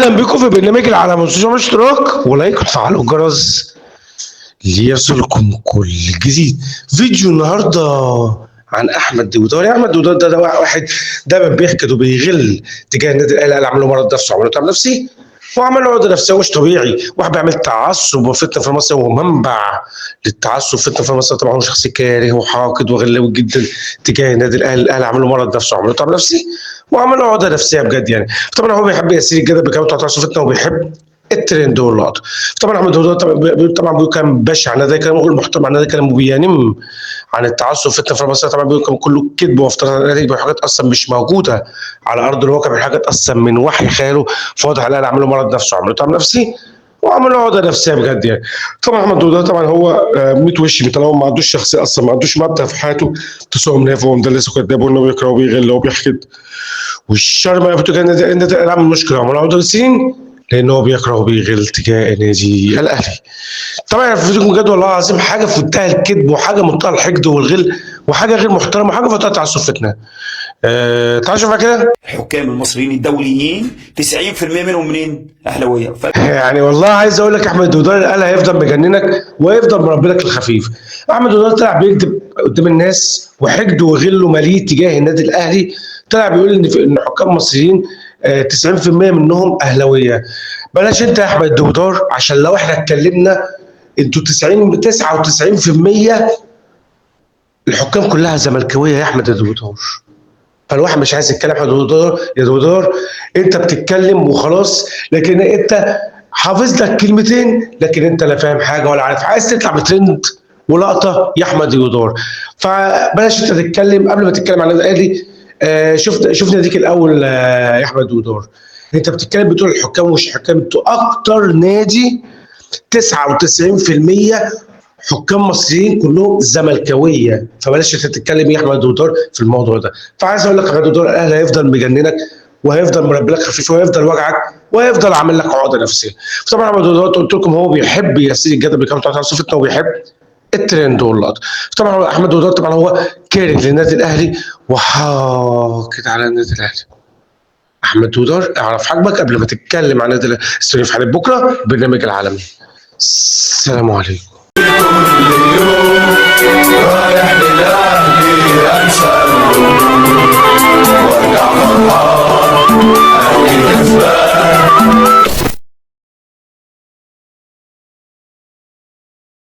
اهلا بكم في برنامج العالم، وتنسوا اشتراك ولايك وتفعلوا الجرس ليصلكم كل جديد. فيديو النهارده عن احمد دودار. يا احمد دودار ده واحد دايما بيحقد وبيغل تجاه النادي الاهلي. قال عملوا مرض نفسي وعملوا تعب نفسي وعمل عقده نفسيه. مش طبيعي واحد بيعمل تعصب وفتنه في مصر، ومنبع للتعصب فتنه في مصر. طبعا هو شخص كاره وحاقد وغلاوي جدا تجاه النادي الاهلي. الاهلي عملوا مرض نفسي وعملوا تعب نفسي وعملوا عقده نفسيه بجد يعني. طبعا هو بيحب يسير الجدل بكلام تعصب فتنه، وبيحب الترند واللقطه. طبعا احمد دودار طبعا كان بشع على ده، كلام غير محترم على ده، كلام بينم عن التعصب فتنه في مصر. طبعا بيقول كله كذب وافتراء بحاجات اصلا مش موجوده على ارض الواقع، بحاجات اصلا من وحي خياله. فواضح ان عملوا مرض نفسي وعملوا تعب نفسي وعملوا عقده نفسيه بجد يعني. طبعا احمد دودار طبعا هو 100 وش طالما ما عندوش شخصيه اصلا، ما عندوش مبدا في حياته، تسوق نافه ومدلس وكذاب وانه بيكره وبيغل وبيحقد. والشر ما يفتكر ان ده عامل مشكله وعملوا عقده سنين لان هو بيكره وبيغل تجاه نادي الاهلي. طبعا الفيديو بجد والله العظيم حاجه في منتهى الكذب وحاجه منتهى الحقد والغل وحاجه غير محترمه وحاجه في منتهى تعصب فتنه. تعال شوفها كده. الحكام المصريين الدوليين 90% منهم منين؟ اهلاويه. يعني والله عايز اقول لك احمد دودار الاهلي هيفضل مجننك وهيفضل مربي لك الخفيف. احمد دودار طلع بيكذب قدام الناس وحقده وغله مليء تجاه النادي الاهلي. طلع بيقول ان حكام مصريين 90% منهم اهلاويه. بلاش انت يا احمد دودار، عشان لو احنا اتكلمنا انتوا 99% الحكام كلها زملكاويه يا احمد دودار. فالواحد مش عايز يتكلم. احمد دودار يا دودار انت بتتكلم وخلاص، لكن انت حافظ لك كلمتين لكن انت لا فاهم حاجه ولا عارف. عايز تطلع بترند ولقطه يا احمد دودار، فبلاش انت تتكلم. قبل ما تتكلم عن النادي الاهلي شوف ناديك الاول يا احمد دودار. انت بتتكلم بتقول الحكام ومش حكام. انتوا اكتر نادي 99% حكام مصريين كلهم زملكاويه، فبلاش تتكلم يا احمد دودار في الموضوع ده. فعايز اقول لك يا احمد دودار الاهلي هيفضل مجننك وهيفضل مربي لك خفيف وهيفضل وجعك وهيفضل عامل لك عقده نفسيه. طبعا احمد دودار قلت لكم هو بيحب يسير الجدل بكلام تعصب فتنه وبيحب الترند واللقطه. طبعا احمد دودار طبعا هو كاره للنادي الاهلي وحاقد على النادي الاهلي. احمد دودار اعرف حجمك قبل ما تتكلم عن النادي الاهلي. استنى في حلقه بكره برنامج العالمي. السلام عليكم. رايح للأهلي